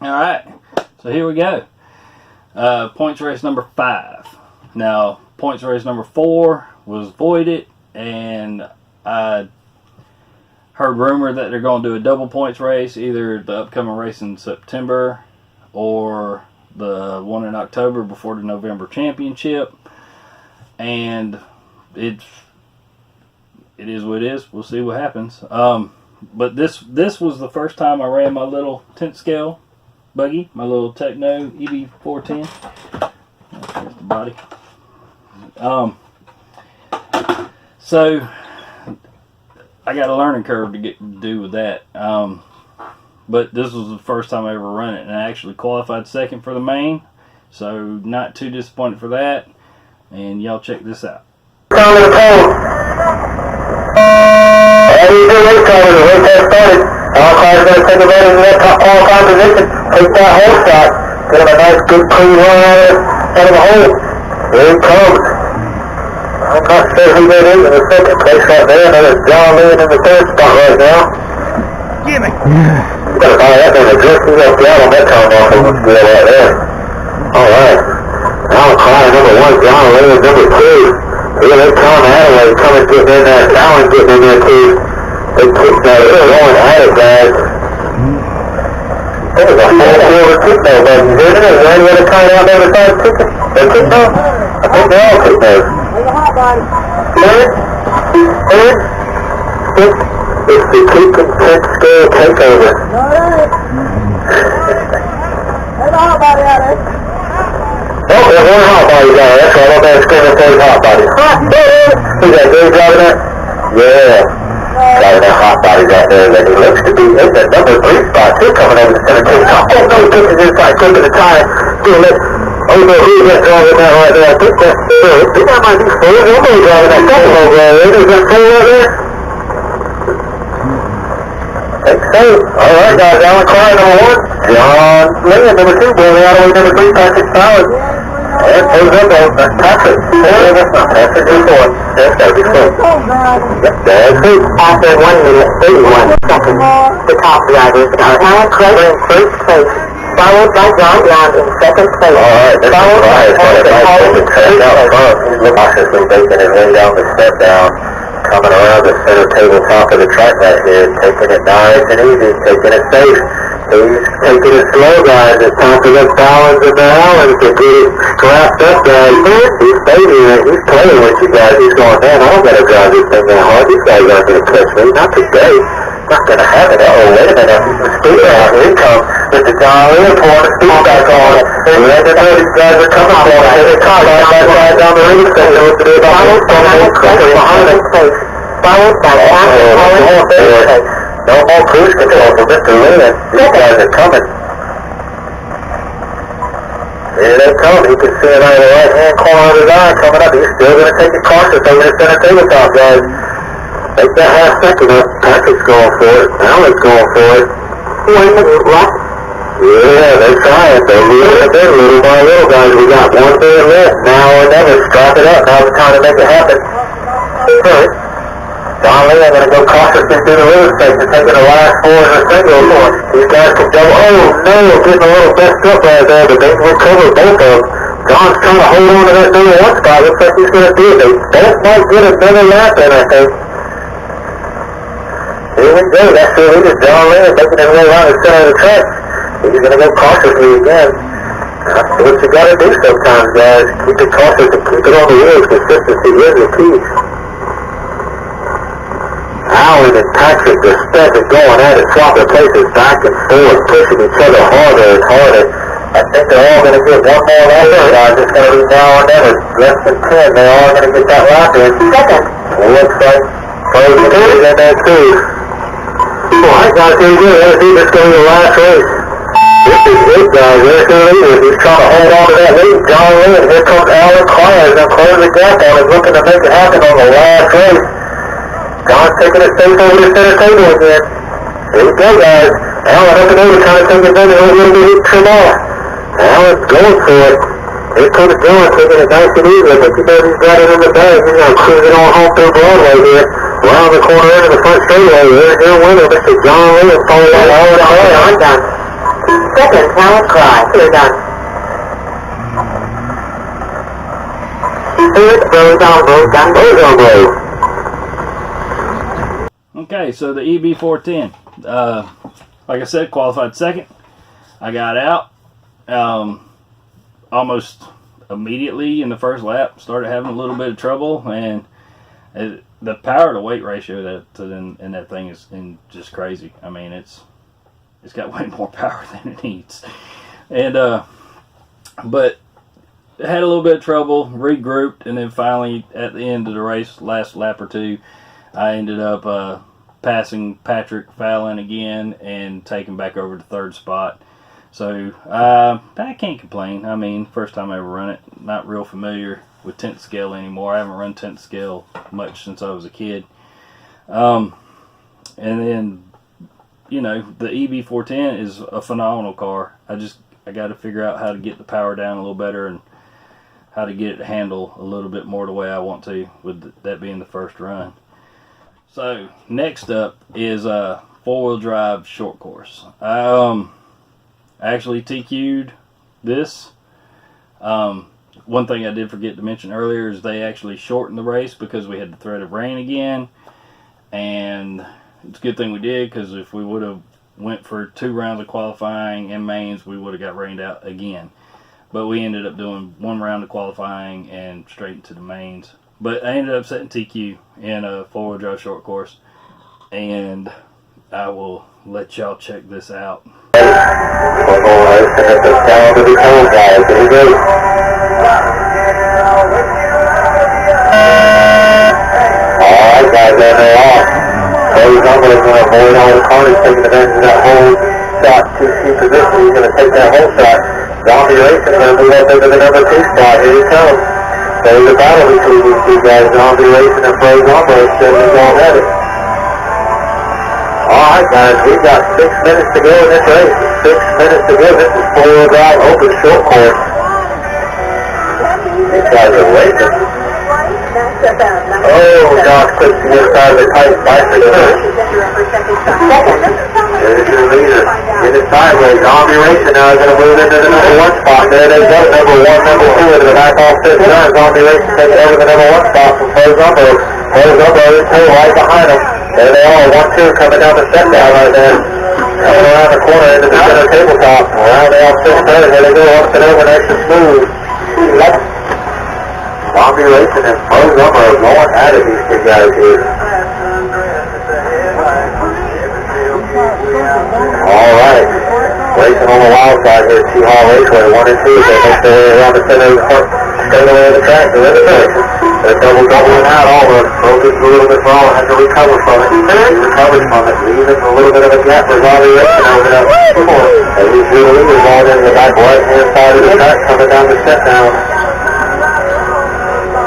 Alright, so here we go. Points race number 5. Now, points race number 4 was voided, and I heard rumor that they're going to do a double points race, either the upcoming race in September or the one in October before the November championship. And it is what it is. We'll see what happens. But this was the first time I ran my little 10th scale buggy, my little Techno EB410. There's the body. So I got a learning curve to do with that. But this was the first time I ever run it, and I actually qualified second for the main. So not too disappointed for that. And y'all check this out. How do you do this time when the race has started? All cars are going to take advantage of that top qualifying position, take that hole shot, get him a nice good clean run out of the hole. Here he comes. I'm not sure who that is in the second place right there. That is John Lynn in the third spot right now. Gimme! You gotta buy that thing a dress. He's up down on that time off of the scale right there. Alright. Now car number 1, John Lynn, number 2. Here they come, Adelaide coming, getting in there, Allen getting in there too. They kicked that, they're going at it, guys. There's a whole field of kick now, buddy. Is there any other kind out there besides kicking? They're kick now? I think they're all kick now. Third? Fifth? It's the kick and 10th scale takeover. No, it ain't. There's a hot body out there. Oh, there's one hot body down there. That's right. I'm going to scream and say hot body. Who's that, Dave driving that? Yeah. Driving that hot body out there. That he looks to be in the number 3 spot. He's coming over the 17 top. Oh, no, he pushes inside. Clipping the tire. Doing it. Oh, no, who's that driving that right there? I think that might be Full. Nobody driving that couple over there. Is that Full right there? I think so. All right, guys. Alan Klein, number 1. John Lynn, number 2. Boy, out of way, number 3. Patrick Powers. And pulls up on Patrick. Yeah, that's not Patrick. Who's going? That's got to be Full. Yep, that's it. After 1 minute, 31 seconds, the top drivers are Alan Klein in first place, followed by John Young in second place. All right, this is right. He's cautiously making his way down the step down. Coming around the center table top of the track right here, taking it nice and easy, taking it safe. He's taking it slow, guys. It's time for the Bowens and the Allens to get it wrapped up, guys. He's babying it. He's playing with you guys. He's going, man, I don't got to drive this thing that hard. These guys aren't going to catch me. Not today. Not going to have it. Oh, wait a minute. He's the speed out. Here he comes. Mr. John Lynn pouring the speed back on. And let them know these guys are coming for him. Here they come. Right down the ring station. What's the deal about behind him? Followed by Allens. No more cruise control for Mr. Lynn. These guys are coming. Here they come. You can see it on the right-hand corner of his eye coming up. He's still going to take it cautious over the center tabletop, guys. Take that half second up. Patrick's going for it. Allen's going for it. 1 minute left. Yeah, they're trying. They're moving a bit, little by little, guys. We got 1 minute left. Now or never. Strap it up. Now's the time to make it happen. First. John Lynn going to go cautiously through the real estate to taking the last 4 in the single point. These guys can double. Oh, no, getting a little messed up right there, but they can recover both of them. John's trying to hold on to that number 1 spot. Looks like he's going to do it. They both might get another lap in, I think. Here we go. That's who it is. John Lynn making his way around the center of the track. He's going to go cautiously again. That's what you got to do sometimes, guys. Keep it cautious and keep it on the wheels. Consistency is the key. Allen and Patrick are stepping, going at it, swapping places back and forth, pushing each other harder and harder. I think they're all going to get 1 more lap in, guys. It's going to be now or never. Less than 10. They're all going to get that lap in. Second. It looks like Frozen is in there too. Alright, guys, here we go. Let's see this going to the last race. This is it, guys. There's the leader. He's trying to hold on to that lead. John Lynn. Here comes Alan Klein. They're closing the gap on him, looking to make it happen on the last race. John's taking it safe over the center table again. Here we go, guys. Allen up and over, trying to take advantage of a little bit of trim off. Allen's going for it. Here comes John, taking it nice and easy. I think he knows he's got it in the bag. He's going to cruise it on home through Broadway here. Around the corner into the front straightaway. Here's your winner, Mr. John Lynn, followed by Alan Klein. Second, Talent Cry. Clear done. Third, Rose on Rose, done. Rose on Rose. Okay, so the EB410. Like I said, qualified second. I got out almost immediately in the first lap. Started having a little bit of trouble, and the power to weight ratio that in that thing is just crazy. I mean, it's got way more power than it needs. And but had a little bit of trouble, regrouped, and then finally at the end of the race, last lap or two, I ended up passing Patrick Fallon again and taking back over to third spot. So I can't complain. I mean, first time I ever run it. Not real familiar with 10th scale anymore. I haven't run 10th scale much since I was a kid. And then, you know, the EB410 is a phenomenal car. I got to figure out how to get the power down a little better and how to get it to handle a little bit more the way I want to, with that being the first run. So next up is four-wheel drive short course. I actually TQ'd this. One thing I did forget to mention earlier is they actually shortened the race because we had the threat of rain again, and it's a good thing we did, because if we would have went for 2 rounds of qualifying and mains, we would have got rained out again. But we ended up doing 1 round of qualifying and straight into the mains. But I ended up setting TQ in a four-wheel drive short course, and I will let y'all check this out. Alright guys, they're off. Those numbers are going to avoid all the cars taking advantage of that whole shot 2C position. He's going to take that whole shot. Zombie Racing going to move up into the number 2 spot. Here he comes. There's a battle between these two guys. Zombie Racing and Froze Almost sitting going at it. Alright guys, we've got 6 minutes to go in this race. 6 minutes to go. This is four-wheel drive open short course. These guys are racing. Oh gosh, quick to get inside of the tight bicycle. There's your leader. Get it sideways. Zombie Racing now is going to move into the number 1 spot. There they go. Number 1, number 2 into the back off 5th turn. Zombie Racing taking over the number 1 spot from Froze Umbo. Froze Umbo is 2 right behind them. There they are, 1-2 coming down the step down right there. Coming around the corner into the center tabletop. Around the off 5th turn. There they go. Up and over nice and smooth. Zombie Racing and Froze Umbo going at it, these two guys here. Alright. Racing on the wild side here, Chehaw Raceway, 1 and 2. They make their way around the center of the front, straight away of the track. They're in the third. They're doubling out all the focus a little bit wrong, has to recover from it. He recovers from it, leaving a little bit of a gap for Zombie Racing over that fourth. As he's really going into the back right-hand side of the track, coming down the step down.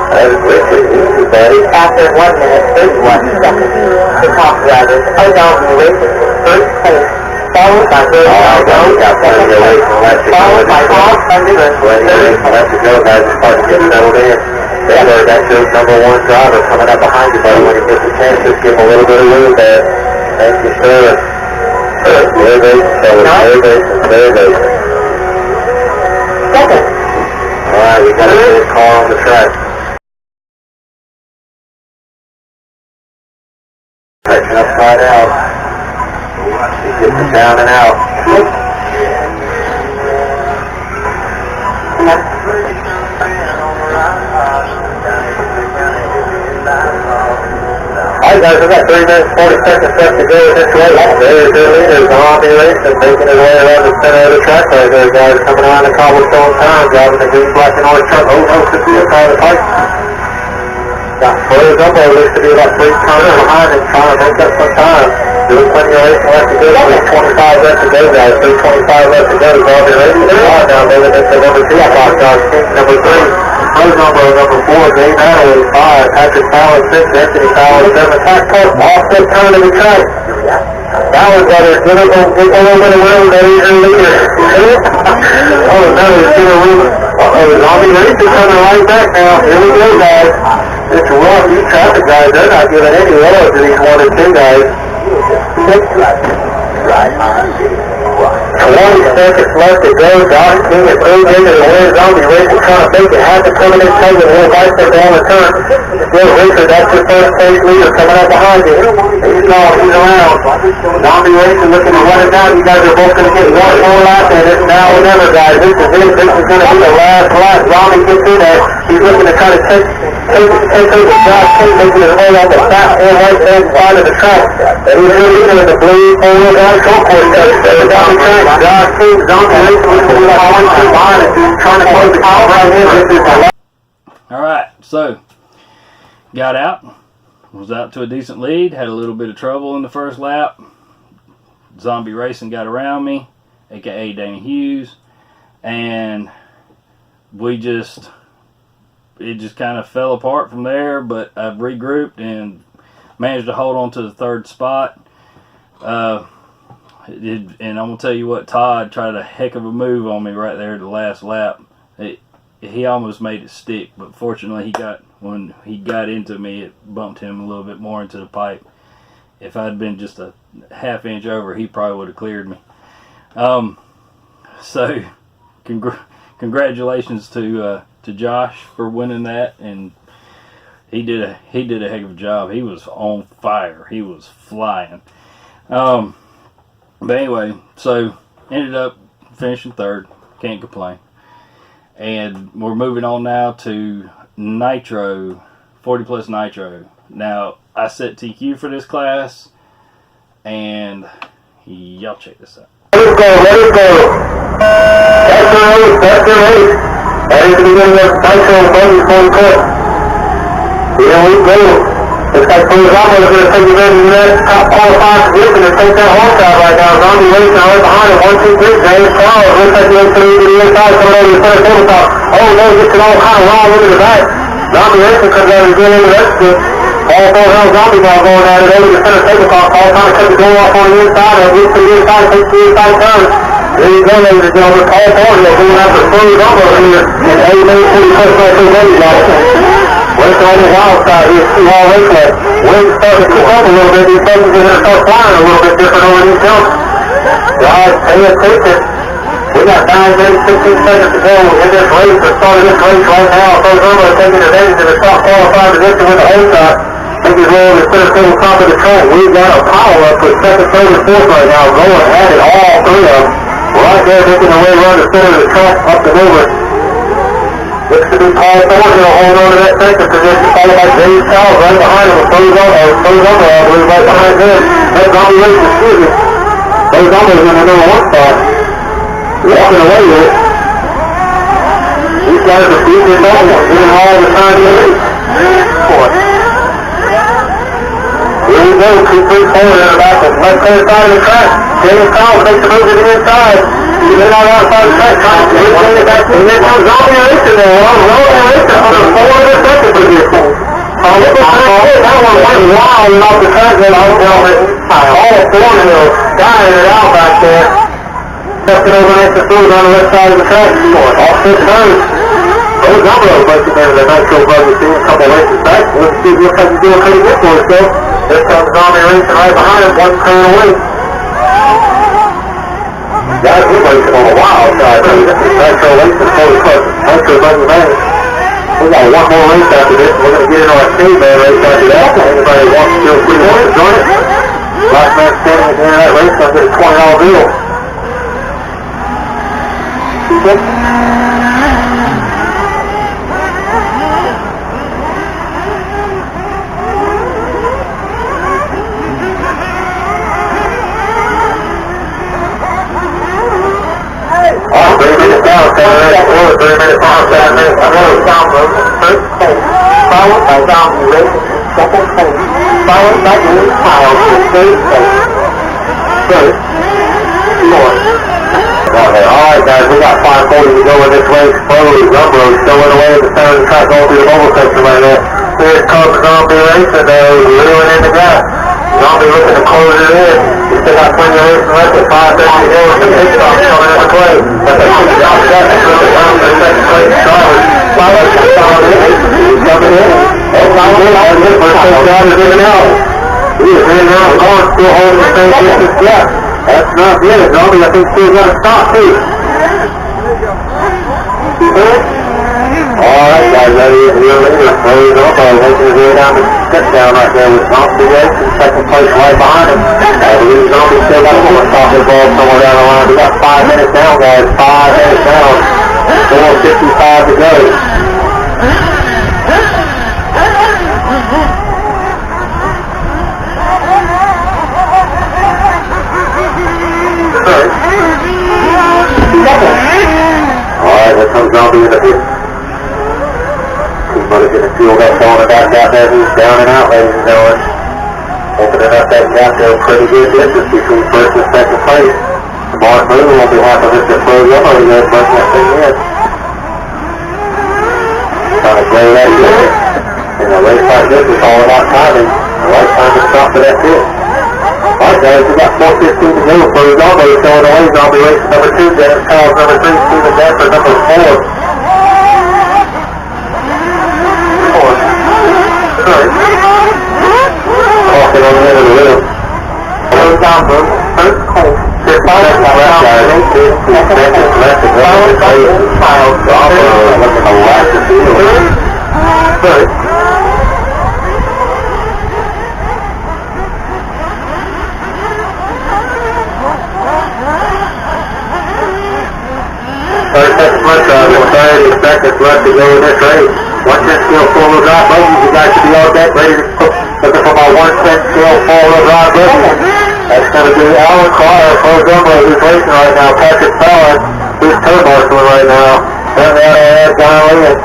That is Richard, easy buddy. After 1 minute, 31 seconds, the top drivers are Zombie Racing in first place. Followed by Froze Umbo, second place, followed by Hawk Underwood, third. Let you go, guys, it's starting to get settled in. There, that's your number 1 driver coming up behind you, buddy. When he gets a chance, just give him a little bit of room there. Thank you, sir. Very racing, fellas. Very racing, very racing. Second. Alright, we got a good car on the track. Touching upside out. He gets it down and out. Alright guys, we've got 3 minutes 40 seconds left to go in this race. There's your leader, Zombie Racing, making his way around the center of the track right there, guys. Coming around the cobblestone turn, driving the green, black, and orange truck. Oh no, could be a car of the pipe. Got Froze Umbo, looks to be about 3 turns behind him, trying to make up some time. There's plenty of racing left to go. 3:25 left to go, guys. 3:25 left to go. Zombie Racing is on now, moving into number 2 spot, guys. Number 3. Froze Umbo, number 4. Dave Adderley, 5. Patrick Fallon, 6. Anthony Fallon, 7. Tack Post, off the turn of the track. Fallon brothers, give a little bit of room. There's your leader. Oh no, he's giving room. Uh-oh, Zombie Racing coming right back now. Here we go, guys. It's rough. These traffic guys, they're not giving any love to these 1 and 2 guys. 6 left. Right on. 12 1 seconds left to go. Josh King is moved into the win. Zombie Racing trying to make it half a permanent take and will bite them down the turn. Still Richard, that's your first place leader coming up behind you. He's gone, he's around. Zombie Racing looking to run it down. You guys are both going to get one more lap and it's now or never, guys. This is it. This is going to be the last lap. Zombie gets in there. He's looking to try to take over Josh King, making his way on the back and right hand side of the track. And he's really into the blue four-wheel drive short course coach. There's down the track. Josh King, Zombie Racing looking to the 1-2 line and trying to close the top right here. This is the last. Alright, so got out, was out to a decent lead, had a little bit of trouble in the first lap. Zombie Racing got around me, aka Danny Hughes, and it just kind of fell apart from there, but I've regrouped and managed to hold on to the third spot. And I'm going to tell you what, Todd tried a heck of a move on me right there at the last lap. He almost made it stick, but fortunately when he got into me, it bumped him a little bit more into the pipe. If I'd been just a half inch over, he probably would have cleared me. So congratulations to Josh for winning that, and he did a heck of a job. He was on fire. He was flying. But anyway, so ended up finishing third. Can't complain. And we're moving on now to Nitro, 40 plus Nitro. Now, I set TQ for this class, and y'all check this out. Let it go. That's the race. That is the beginning of Nitro buggy 40 plus. Here we go. Looks like Puzama is going to take it in the next top qualifying position and take that horse out right now. Zombie Racing right behind him. 1, 2, 3. James Charles looks like he's going to the inside, coming over the center tabletop. Oh no, gets it all kind of wrong into the back. Zombie Racing comes out and getting into the exit. All 4 round Zombie now going at it over the center tabletop. All trying to cut the door off on the inside and gets to the inside, takes the inside turn. There you go, ladies and gentlemen. Paul Thornhill going after Philly Rumble here in Eminem 40 plus Nitro buggy guys. Racing on the wild side here, Chehaw Raceway. Wind's starting to pick up a little bit. These things are going to start flying a little bit different over these jumps. Guys, pay attention. We got 9 minutes, 15 seconds to go in this race. The start of this race right now. Those are taking advantage of the top qualifying position with the whole shot. Think he's rolling the center table top of the track. We've got a power up with second, third, and fourth right now. Going at it, all 3 of them. Right there, making the way around the center of the track up and over. Looks to be Paul Thornhill holding on to that second position, followed by James Chehaw right behind him. Those over, I believe, right behind him. That's Zombie Racing, excuse me. Those numbers in the number 1 spot. Walking away with it. These guys are beating this over, giving all the time in the race. Here we go, 2, 3, 4 in the back of the left-hand side of the track. James Chehaw makes the move to the inside. He's in on the outside of the track, trying to bring it back. And then comes Zombie Racing there. Zombie Racing on the 4th second position. That one went wild off the track there. All Thornhill dying it out back there. Left it over next to Food on the left side of the track. Off 6 turns. Those numbers breaking into the Nitro buggy scene a couple races back. Let's see, looks like he's doing pretty good for us though. Here comes Zombie Racing right behind him, 1 turn away. Guys, we're racing on the wild side. This is Nitro Racing 40 plus Nitro buggy man. We got 1 more race after this. We're going to get into our caveman race after that. Anybody wants to feel free to join it. Last man standing at the end of that race, I'll get a $20 bill. Followed by Zombie Racing, second place. Followed by James Chehaw, third place. Third, fourth. Alright guys, we got 5:40 to go in this race. Slowly, Rumbro's showing away at the center of the track going through the mobile section right there. Here comes Zombie Racing though, reeling in the gap. Zombie looking to close it in. We still got plenty of racing left at 5:30 to go. Some pit stops coming into play. But they keep stopping that and really down to the second place drivers. Followed by Zombie Racing. He's coming in. And Zombie Racing, his first place down is in and out. He is in and out of the car, still holding the same distance left. That's not good. Zombie, I think she's going to stop too. Alright guys, ready to hear leader. Rose Elbow making his way down the step down right there with Zombie Racing, second place right behind him. I believe Zombie still got a little softball ball somewhere down the line. We got 5 minutes down, guys. 5 minutes down. 4:55 to go. Alright, here comes Zombie in the pit. T-Mother's getting fueled up, throwing it back out there. He's down and out, ladies and gentlemen. Opening up that gap there, pretty good distance between first and second place. Mark Moon on behalf of Mr. Pro Yellow, he has brought that thing in. Trying to play that distance. In a race like this, it's all about timing. The right time to stop for that pit. Alright guys, we got 4:15 to go. Pro Yellow showing away. Zombie race number 2, Dennis Powell's number 3, Steven Dancer number 4. Talking on the end of the wheel. Goes down, bro. First hole. 15 seconds left, guys. 15 seconds left to go. Looking to lap the field. Third. Seconds left, guys. 30 seconds left to go in this race. Watch this still four-wheel drive buggies. You guys should be all deck ready to looking for my 110 still four-wheel drive buggy. That's going to be Alan Clark, Pro Jumbo, who's racing right now. Patrick Fallon, who's turbo-marshalling right now. Then the other head, John Lynn.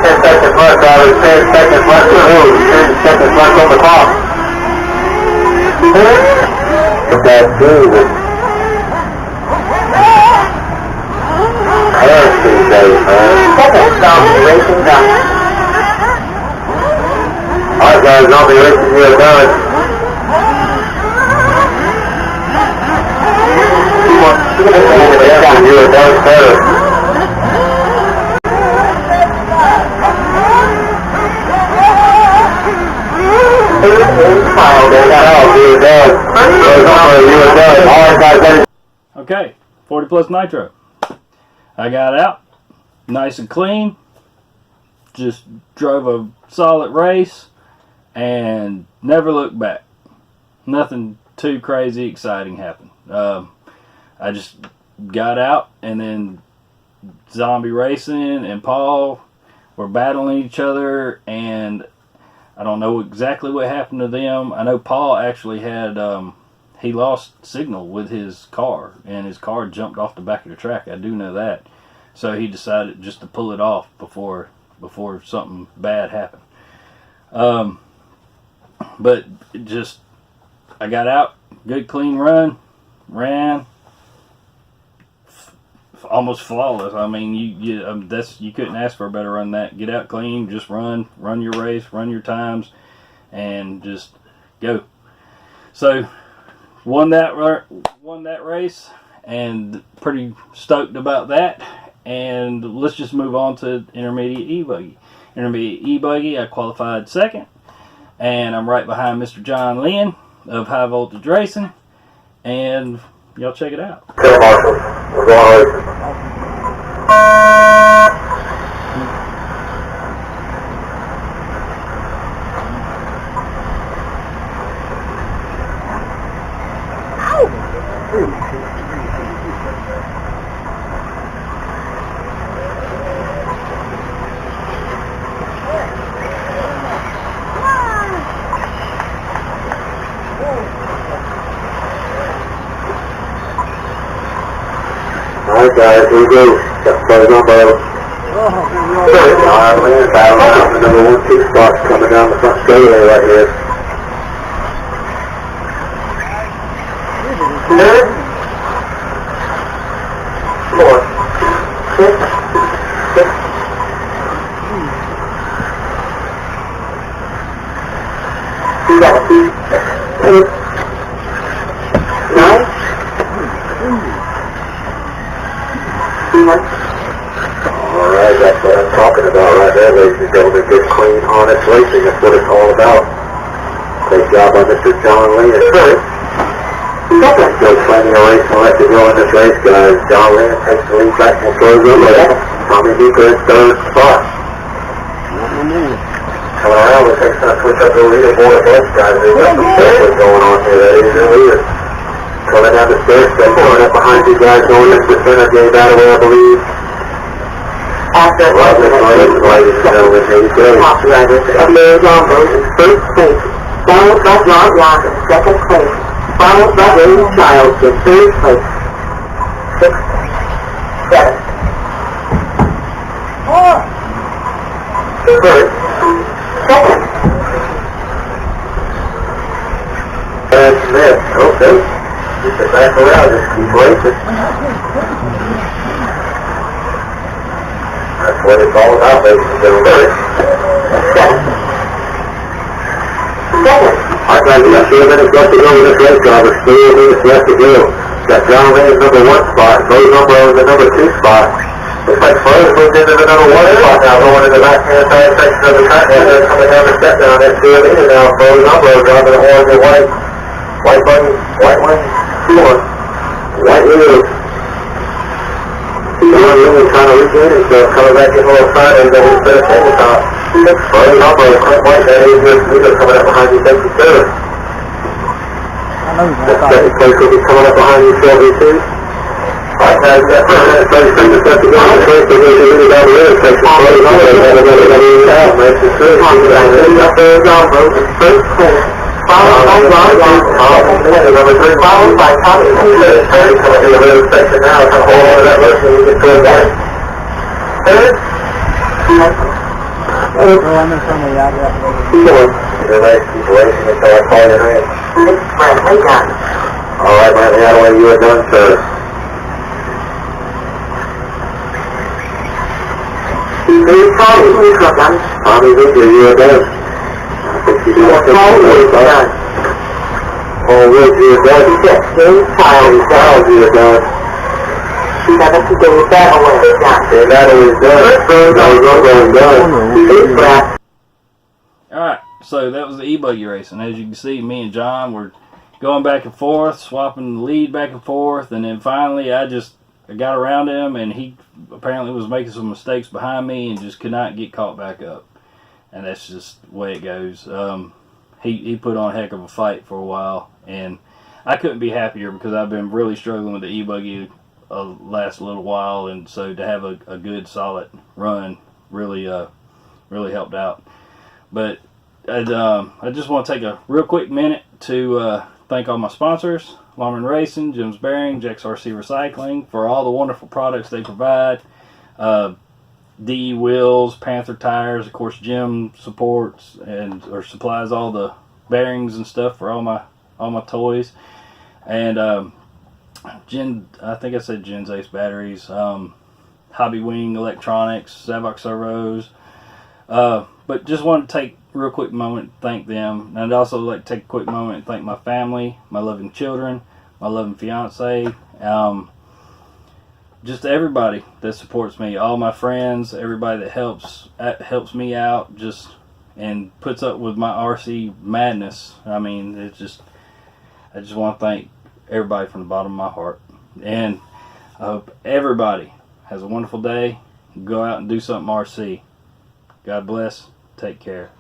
10 seconds left, drivers. 10 seconds left to go. 10 seconds left on the clock. That's good. These days, man. Zombie racing done. Alright guys, Zombie racing, you are done. You are done better. Okay, 40 plus nitro. I got out, nice and clean, just drove a solid race, and never looked back. Nothing too crazy exciting happened. I just got out, and then Zombie Racing and Paul were battling each other, and I don't know exactly what happened to them. I know Paul actually had, he lost signal with his car, and his car jumped off the back of the track. I do know that. So he decided just to pull it off before something bad happened. But just, I got out, good clean run, ran, almost flawless. I mean, you couldn't ask for a better run than that. Get out clean, just run your race, run your times, and just go. So won that race, and pretty stoked about that. And let's just move on to intermediate e-buggy. Intermediate e-buggy, I qualified second, and I'm right behind Mr. John Lynn of High Voltage Racing, and y'all check it out. Okay, Marshall, we're going racing. Alright guys, here we go. Got the on both. Alright, we're battling the number 1 2 spots coming down the front straightaway right here. Good. 4, 6, 6. Alright, that's what I'm talking about right there, ladies and gentlemen. Good, clean, honest racing. That's what it's all about. Great job by Mr. John Lee at first. Second. Still plenty of racing left to go in this race, guys. John Lee takes the lead back and throws over. Tommy Beaker in third spot. Coming around, looks like it's going to switch up the leaderboard at once, guys. There's got some backwards going on here. That is your leader. Coming down the stairs, going up behind you guys, going into the center gate that way, I believe. After ladies and gentlemen, here you go. Top drivers, Eminem Longboat in first place, followed by John Locke in second place, followed by William Childs in third place. 6, 7. First, second. And Smith, okay. Just get back around, just keep racing. That's what it's all about, ladies and gentlemen. Second. Alright guys, we got 3 minutes left to go with this race, guys. There's 3 minutes left to go. Got John Lee in number 1 spot, Rose Umbro in the number 2 spot. Looks like Froze moved into the number 1 spot now, going in the back-hand side section of the track. And they're coming down the step down. That's 2 leader now. Rose Umbro dropping the orange and white. White button, white one, 4. White leader. John Lee trying to regain himself, coming back in a little side and then instead of tabletop. Rose Umbro, Clint White, that is your leader coming up behind you, takes the third. That second place will be coming up behind you, Shelby, too. Alright guys, we got 4 minutes, 30 seconds left to go in this race. They're going to lead down the road section. Rose Umbro, nice and good. Rose Umbro in first place. Followed by John Locke, number 3, followed by Tommy Beaker. Coming in the road section now, kind of hold on to that road so you can throw it back. Third. You're nice, keep racing until I call your name. Brantley done. Alright, Brantley Attaway, you are done, sir. Tommy Beaker done. Tommy Beaker, you are done. I think you do that. Paul Woods, done. Paul Woods, you are done. James Childs, you are done. 70 days that away, done. Yeah, that is done. Alright, so that was the e-buggy racing. As you can see, me and John were going back and forth, swapping the lead back and forth, and then finally I got around him, and he apparently was making some mistakes behind me and just could not get caught back up. And that's just the way it goes. He put on a heck of a fight for a while, and I couldn't be happier because I've been really struggling with the e-buggy last little while, and so to have a good solid run really helped out. But I just want to take a real quick minute to thank all my sponsors: Lawman Racing, Jim's Bearing, XRC Recycling, for all the wonderful products they provide. DE Wheels, Panther Tires, of course Jim supports or supplies all the bearings and stuff for all my toys. And I think I said Gen's Ace Batteries, Hobby Wing Electronics, Zavox Servos. But just want to take a real quick moment to thank them. And I'd also like to take a quick moment and thank my family, my loving children, my loving fiance, just everybody that supports me, all my friends, everybody that helps me out, and puts up with my RC madness. I mean, I just want to thank everybody from the bottom of my heart. And I hope everybody has a wonderful day. Go out and do something RC. God bless. Take care.